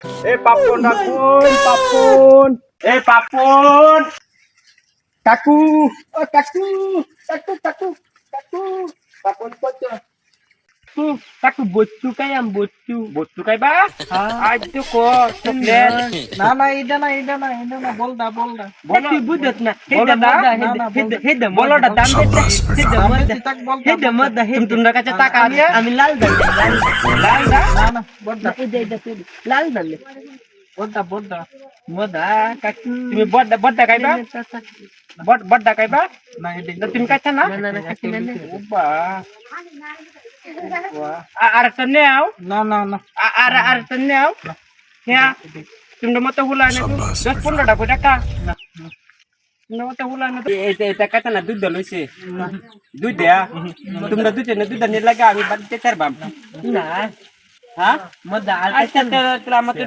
পাপন রাখুন পাপন পাপন কাকু ও কাকু কাকু কাকু কাকু পাপন কত কাকু বস্তু খাই বস্তু খাইবা আজ তো কো চকলেট না এটা না বল দা তুই বুঝত না হেদা বলোটা দাম বেশি হেদা দাম মদ বেশি থাক বল দা, হেদা মদ তোমরা কাছে টাকা আমি আমি লাল দাম লাল দা না বল দা লাল দাম বল দা মদা কাকু তুমি বড় খাইবা বড় খাইবা না এটা তুমি কাছে না ওবা আর একটা নেও না আর একটা নেও হ্যাঁ তোমরা মতো হুলা না 10-15 টাকা তোমরা মতো হুলা না এটা কাছে না দুধ লইছে দুধ দেয়া তোমরা দুধ নিয়ে লাগা আমি বাড়িতে চারবাম না হ্যাঁ মদা আর কাছে তোরা আমাকে